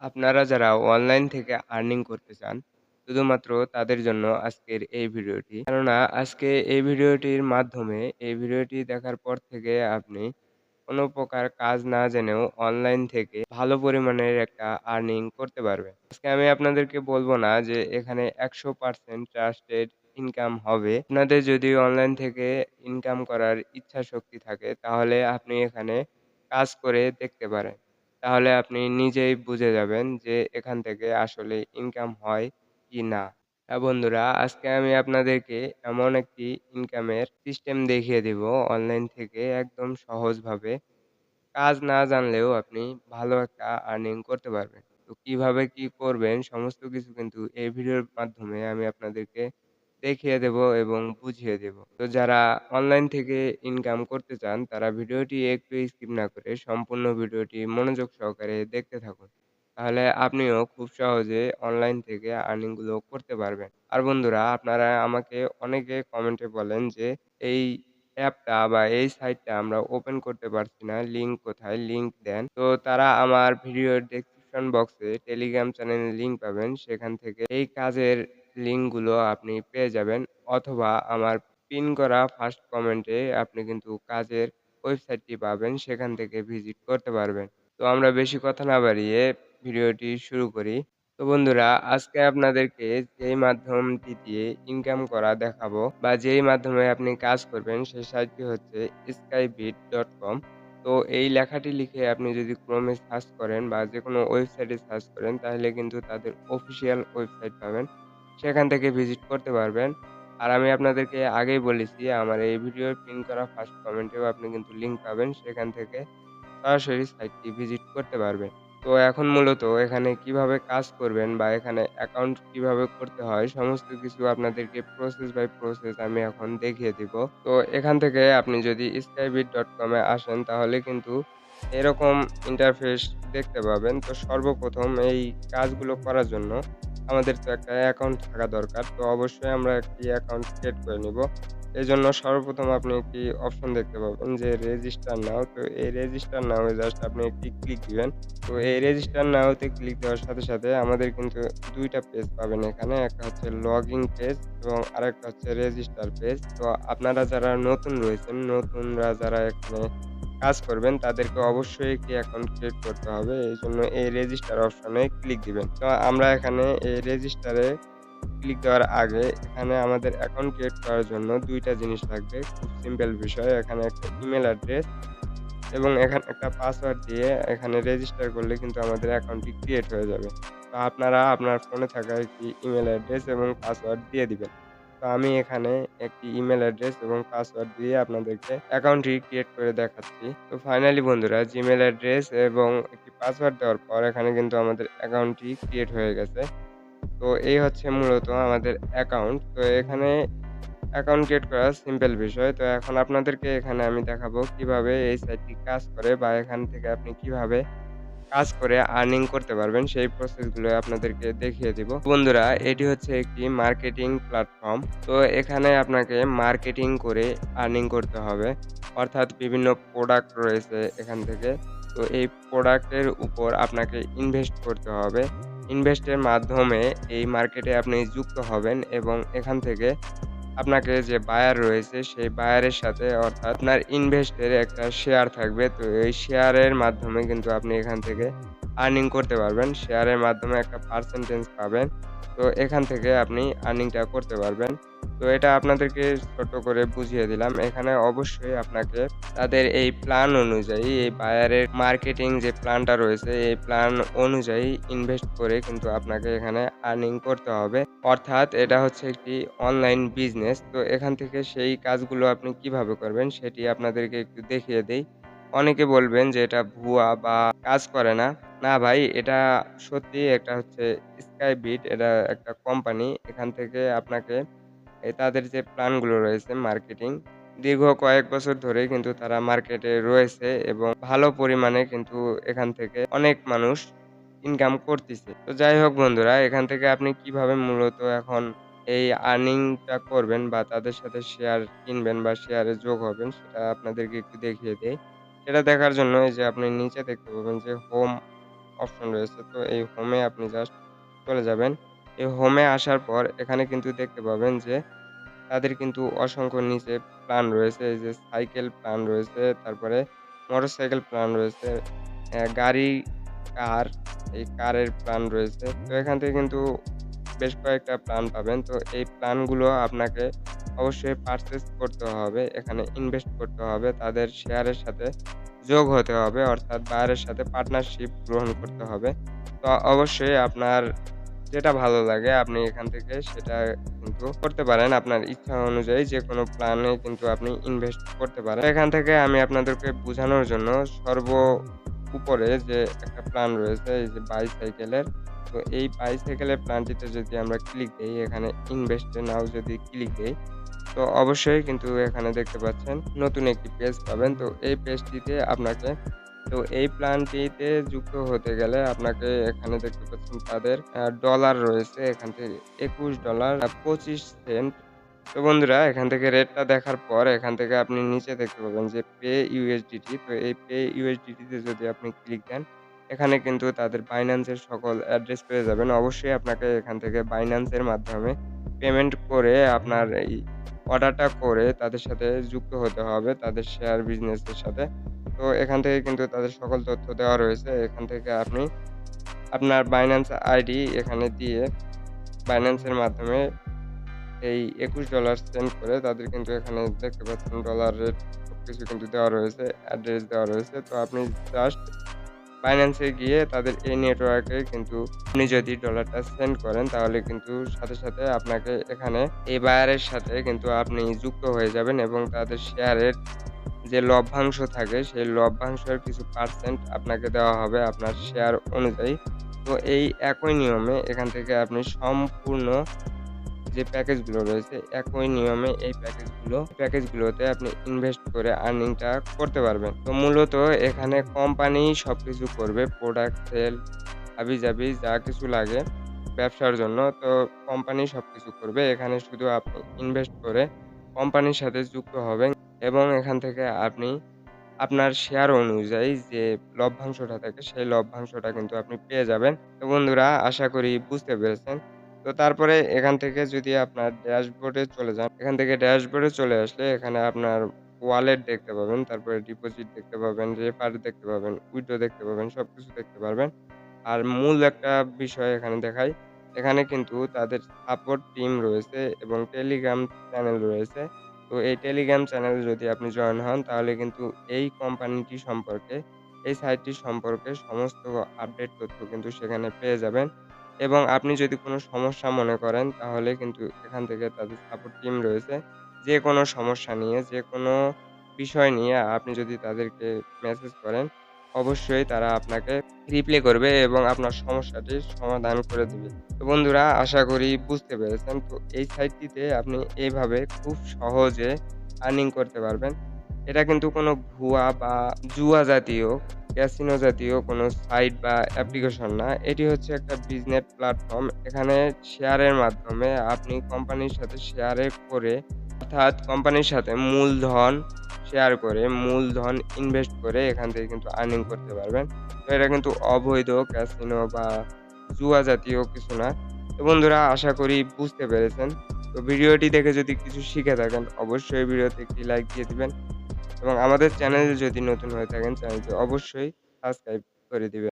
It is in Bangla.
আপনারা যারা অনলাইন থেকে আর্নিং করতে চান, শুধুমাত্র তাদের জন্য আজকের এই ভিডিওটি। কেননা আজকে এই ভিডিওটির মাধ্যমে এই ভিডিওটি দেখার পর থেকে আপনি কোনো প্রকার কাজ না জেনেও অনলাইন থেকে ভালো পরিমাণের একটা আর্নিং করতে পারবেন। আজকে আমি আপনাদেরকে বলব না যে এখানে 100% ট্রাস্টেড ইনকাম হবে। আপনাদের যদি অনলাইন থেকে ইনকাম করার ইচ্ছা শক্তি থাকে তাহলে আপনি এখানে কাজ করে দেখতে পারেন। তাহলে আপনি নিজেই বুঝে যাবেন যে এখান থেকে আসলে ইনকাম হয় কি না। হ্যাঁ বন্ধুরা, আজকে আমি আপনাদেরকে এমন একটি ইনকামের সিস্টেম দেখিয়ে দিব অনলাইন থেকে একদম সহজভাবে। কাজ না জানলেও আপনি ভালো একটা আর্নিং করতে পারবেন। তো কিভাবে কি করবেন সমস্ত কিছু কিন্তু এই ভিডিওর মাধ্যমে আমি আপনাদেরকে দেখিয়ে দেব এবং বুঝিয়ে দেব। তো যারা অনলাইন থেকে ইনকাম করতে চান তারা ভিডিওটি একটু স্কিপ না করে সম্পূর্ণ ভিডিওটি মনোযোগ সহকারে দেখতে থাকুন। তাহলে আপনিও খুব সহজে অনলাইন থেকে আর্নিং গুলো করতে পারবেন। আর বন্ধুরা, আপনারা আমাকে অনেকে কমেন্টে বলেন যে এই অ্যাপটা বা এই সাইটটা আমরা ওপেন করতে পারছি না। লিঙ্ক কোথায়? লিঙ্ক দেন। তো তারা আমার ভিডিওর ডেসক্রিপশন বক্সে টেলিগ্রাম চ্যানেলের লিঙ্ক পাবেন। সেখান থেকে এই কাজের লিঙ্কগুলো আপনি পেয়ে যাবেন। অথবা আমার পিন করা ফার্স্ট কমেন্টে আপনি কিন্তু কাজের ওয়েবসাইটটি পাবেন। সেখান থেকে ভিজিট করতে পারবেন। তো আমরা বেশি কথা না বাড়িয়ে ভিডিওটি শুরু করি। তো বন্ধুরা, আজকে আপনাদেরকে যেই মাধ্যমটি দিয়ে ইনকাম করা দেখাবো বা যেই মাধ্যমে আপনি কাজ করবেন সেই সাইটটি হচ্ছে skybit.com। তো এই লেখাটি লিখে আপনি যদি ক্রোমে সার্চ করেন বা যেকোনো ওয়েবসাইটে সার্চ করেন তাহলে কিন্তু তাদের অফিসিয়াল ওয়েবসাইট পাবেন। সেখান থেকে ভিজিট করতে পারবেন। আর আমি আপনাদেরকে আগেই বলেছি আমার এই ভিডিওর পিন করা ফার্স্ট কমেন্টেও আপনি কিন্তু লিঙ্ক পাবেন। সেখান থেকে সরাসরি সাইটটি ভিজিট করতে পারবেন। তো এখন মূলত এখানে কিভাবে কাজ করবেন বা এখানে অ্যাকাউন্ট কিভাবে করতে হয় সমস্ত কিছু আপনাদেরকে প্রসেস বাই প্রসেস আমি এখন দেখিয়ে দিব। তো এখান থেকে আপনি যদি skybit.com এ আসেন তাহলে কিন্তু এরকম ইন্টারফেস দেখতে পাবেন। তো সর্বপ্রথম এই কাজগুলো করার জন্য আমাদের তো একটা অ্যাকাউন্ট থাকা দরকার। তো অবশ্যই আমরা একটি অ্যাকাউন্ট ক্রিয়েট করে নিব। এজন্য সর্বপ্রথম আপনি একটি অপশন দেখতে পাবেন যে রেজিস্টার নাও। তো এই রেজিস্টার নাও এ জাস্ট আপনি একটি ক্লিক দিবেন। তো এই রেজিস্টার নাও তে ক্লিক দেওয়ার সাথে, সাথে আমাদের কিন্তু ২ টা পেজ পাবেন এখানে। একটা হচ্ছে লগইন পেজ এবং আরেকটা হচ্ছে রেজিস্টার পেজ। তো আপনারা যারা নতুন রয়েছেন, নতুনরা যারা এখানে কাজ করবেন তাদেরকে অবশ্যই একটি অ্যাকাউন্ট ক্রিয়েট করতে হবে। এইজন্য এই রেজিস্টার অপশনে ক্লিক দিবেন। তো আমরা এখানে এই রেজিস্টারে ক্লিক দেওয়ার আগে এখানে আমাদের অ্যাকাউন্ট ক্রিয়েট করার জন্য ২ টা জিনিস লাগবে। খুব সিম্পল বিষয়। এখানে একটা ইমেইল অ্যাড্রেস এবং এখানে একটা পাসওয়ার্ড দিয়ে এখানে রেজিস্টার করলে কিন্তু আমাদের অ্যাকাউন্টটি ক্রিয়েট হয়ে যাবে। তো আপনারা আপনার ফোনে থাকা একটি ইমেইল অ্যাড্রেস এবং পাসওয়ার্ড দিয়ে দিবেন। তো আমি এখানে একটি ইমেইল অ্যাড্রেস এবং পাসওয়ার্ড দিয়ে আপনাদেরকে অ্যাকাউন্টটি ক্রিয়েট করে দেখাচ্ছি। তো ফাইনালি বন্ধুরা, জিমেইল অ্যাড্রেস এবং একটি পাসওয়ার্ড দেওয়ার পর এখানে কিন্তু আমাদের অ্যাকাউন্টটি ক্রিয়েট হয়ে গেছে। তো এই হচ্ছে মূলত আমাদের অ্যাকাউন্ট। তো এখানে অ্যাকাউন্ট ক্রিয়েট করা সিম্পল বিষয়। তো এখন আপনাদেরকে এখানে আমি দেখাবো কিভাবে এই সাইটটি কাজ করে বা এখান থেকে আপনি কিভাবে কাজ করে আর্নিং করতে পারবেন সেই প্রসেস গুলো আপনাদেরকে দেখিয়ে দিব। বন্ধুরা, এটি হচ্ছে একটি মার্কেটিং প্ল্যাটফর্ম। তো এখানে আপনাকে মার্কেটিং করে আর্নিং করতে হবে। অর্থাৎ বিভিন্ন প্রোডাক্ট রয়েছে এখান থেকে। তো এই প্রোডাক্টের উপর আপনাকে ইনভেস্ট করতে হবে। ইনভেস্টের মাধ্যমে এই মার্কেটে আপনি যুক্ত হবেন এবং এখান থেকে আপনাকে যে বায়ার রয়েছে সেই বায়ারের সাথে অর্থাৎ আপনার ইনভেস্টের একটা শেয়ার থাকবে। তো এই শেয়ারের মাধ্যমে কিন্তু আপনি এখান থেকে আর্নিং করতে পারবেন। শেয়ারের মাধ্যমে একটা পার্সেন্টেজ পাবেন। তো এখান থেকে আপনি আর্নিংটা করতে পারবেন। তো এটা আপনাদেরকে ছোট্ট করে বুঝিয়ে দিলাম। এখানে অবশ্যই আপনাকে তাদের এই প্ল্যান অনুযায়ী এই বায়ারের মার্কেটিং যে প্ল্যানটা রয়েছে এই প্ল্যান অনুযায়ী ইনভেস্ট করে কিন্তু আপনাকে এখানে আর্নিং করতে হবে। অর্থাৎ এটা হচ্ছে একটি অনলাইন বিজনেস। তো এখান থেকে সেই কাজগুলো আপনি কিভাবে করবেন সেটি আপনাদেরকে একটু দেখিয়ে দেই। অনেকে বলবেন যে এটা ভুয়া বা কাজ করে না। না ভাই, এটা সত্যি। এটা হচ্ছে স্কাইবিট, এটা একটা কোম্পানি। এখান থেকে আপনাকে তাদের যে প্ল্যানগুলো রয়েছে মার্কেটিং, দীর্ঘ কয়েক বছর ধরেই কিন্তু তারা মার্কেটে রয়েছে এবং ভালো পরিমাণে কিন্তু এখান থেকে অনেক মানুষ ইনকাম করতিছে। তো যাই হোক বন্ধুরা, এখান থেকে আপনি কিভাবে মূলত এখন এই আর্নিংটা করবেন বা তাদের সাথে শেয়ার কিনবেন বা শেয়ারে যোগ হবেন সেটা আপনাদেরকে একটু দেখিয়ে দেই। সেটা দেখার জন্য এই যে আপনি নিচে দেখতে পাবেন যে হোম অপশন রয়েছে। তো এই হোমে আপনি জাস্ট চলে যাবেন। এই হোমে আসার পর এখানে কিন্তু দেখতে পাবেন যে তাদের কিন্তু অসংখ্য নিচে প্ল্যান রয়েছে। এই যে সাইকেল প্ল্যান রয়েছে, তারপরে মোটরসাইকেল প্ল্যান রয়েছে, গাড়ি, কার, এই কারের প্ল্যান রয়েছে। তো এখান থেকে কিন্তু বেশ কয়েকটা প্ল্যান পাবেন। তো এই প্ল্যানগুলো আপনাকে অবশ্যই পারচেজ করতে হবে। এখানে ইনভেস্ট করতে হবে। তাদের শেয়ারের সাথে যোগ হতে হবে। অর্থাৎ বায়ারের সাথে পার্টনারশিপ গ্রহণ করতে হবে। তো অবশ্যই আপনার যেটা ভালো লাগে আপনি এখান থেকে সেটা কিন্তু করতে পারেন। আপনার ইচ্ছা অনুযায়ী যেকোনো প্ল্যানে কিন্তু আপনি ইনভেস্ট করতে পারেন। এখান থেকে আমি আপনাদেরকে বুঝানোর জন্য উপরে যে একটা প্ল্যান রয়েছে এই যে বাইসাইকেলের। তো এই বাইসাইকেলের প্ল্যানটিতে যদি আমরা ক্লিক দেই, এখানে ইনভেস্ট এ নাও যদি ক্লিক দেই, তো অবশ্যই কিন্তু এখানে দেখতে পাচ্ছেন নতুন একটি পেজ পাবেন। তো এই পেজটিতে আপনাকে তো এই প্ল্যানটিতে যুক্ত হতে গেলে আপনাকে এখানে দেখতে পাচ্ছেন তাদের ডলার রয়েছে এখান থেকে $21 $25। তো বন্ধুরা এখান থেকে রেটটা দেখার পর এখান থেকে আপনি নিচে দেখতে পাবেন যে পে ইউএসডিটি। তো এই পে ইউএসডিটি তে যদি আপনি ক্লিক দেন, এখানে কিন্তু তাদের Binance এর সকল অ্যাড্রেস পেয়ে যাবেন। অবশ্যই আপনাকে এখান থেকে Binance এর মাধ্যমে পেমেন্ট করে আপনার এই অর্ডারটা করে তাদের সাথে যুক্ত হতে হবে, তাদের শেয়ার বিজনেসের সাথে। তো এখান থেকে কিন্তু তাদের সকল তথ্য দেওয়া রয়েছে। এখান থেকে আপনি আপনার Binance আইডি এখানে দিয়ে Binance এর মাধ্যমে এই $21 সেন্ড করে তাদের কিন্তু এখানে দেখতে পাচ্ছেন ডলার রেট সবকিছু কিন্তু দেওয়া রয়েছে, অ্যাড্রেস দেওয়া রয়েছে। তো আপনি জাস্ট Binance এ গিয়ে তাদের এই নেটওয়ার্কে কিন্তু আপনি যদি ডলারটা সেন্ড করেন তাহলে কিন্তু সাথে, সাথে আপনাকে এখানে এই বায়ারের সাথে কিন্তু আপনি যুক্ত হয়ে যাবেন এবং তাদের শেয়ারের যে লভ্যাংশ থাকে সেই লভ্যাংশের কিছু পার্সেন্ট আপনাকে দেওয়া হবে আপনার শেয়ার অনুযায়ী। তো এই একই নিয়মে এখান থেকে আপনি সম্পূর্ণ যে প্যাকেজগুলো রয়েছে একই নিয়মে এই প্যাকেজগুলোতে আপনি ইনভেস্ট করে আর্নিংটা করতে পারবেন। তো মূলত এখানে কোম্পানি সবকিছু করবে, প্রোডাক্ট সেল হাবিজাবি যা কিছু লাগে ব্যবসার জন্য। তো কোম্পানি সবকিছু করবে। এখানে শুধু আপনি ইনভেস্ট করে কোম্পানির সাথে যুক্ত হবেন এবং এখান থেকে আপনি আপনার শেয়ার অনুযায়ী যে লভ্যাংশটা থাকে সেই লভ্যাংশটা কিন্তু আপনি পেয়ে যাবেন। তো বন্ধুরা আশা করি বুঝতে পেরেছেন। তো তারপরে এখান থেকে যদি আপনার ড্যাশবোর্ডে চলে যান, এখান থেকে ড্যাশবোর্ডে চলে আসলে এখানে আপনার ওয়ালেট দেখতে পাবেন, তারপরে ডিপোজিট দেখতে পাবেন, রেফার দেখতে পাবেন, উইথড্র দেখতে পাবেন, সবকিছু দেখতে পারবেন। আর মূল একটা বিষয় এখানে দেখাই, এখানে কিন্তু তাদের সাপোর্ট টিম রয়েছে এবং টেলিগ্রাম চ্যানেল রয়েছে। তো এই টেলিগ্রাম চ্যানেলে যদি আপনি জয়েন হন তাহলে কিন্তু এই কোম্পানিটি সম্পর্কে, এই সাইটটি সম্পর্কে সমস্ত আপডেট তথ্য কিন্তু সেখানে পেয়ে যাবেন। এবং আপনি যদি কোনো সমস্যা মনে করেন তাহলে কিন্তু এখান থেকে তাদের সাপোর্ট টিম রয়েছে। যেকোনো সমস্যা নিয়ে, যেকোনো বিষয় নিয়ে আপনি যদি তাদেরকে মেসেজ করেন, অবশ্যই তারা আপনাকে রিপ্লাই করবে এবং আপনার সমস্যাটির সমাধান করে দিবে। তো বন্ধুরা আশা করি বুঝতে পেরেছেন। তো এই সাইটটিতে আপনি এইভাবে খুব সহজে আর্নিং করতে পারবেন। এটা কিন্তু কোনো ভুয়া বা জুয়া জাতীয়, ক্যাসিনো জাতীয় কোনো সাইট বা অ্যাপ্লিকেশন না। এটি হচ্ছে একটা বিজনেস প্ল্যাটফর্ম। এখানে শেয়ারের মাধ্যমে আপনি কোম্পানির সাথে শেয়ারে করে অর্থাৎ কোম্পানির সাথে মূলধন শেয়ার করে, মূলধন ইনভেস্ট করে এখান থেকে কিন্তু আর্নিং করতে পারবেন। তো এটা কিন্তু অবৈধ ক্যাসিনো বা জুয়া জাতীয় কিছু না। তো বন্ধুরা আশা করি বুঝতে পেরেছেন। তো ভিডিওটি দেখে যদি কিছু শিখে থাকেন অবশ্যই ভিডিওতে একটি লাইক দিয়ে দিবেন এবং আমাদের চ্যানেলে যদি নতুন হয়ে থাকেন চ্যানেলটি অবশ্যই সাবস্ক্রাইব করে দিবেন।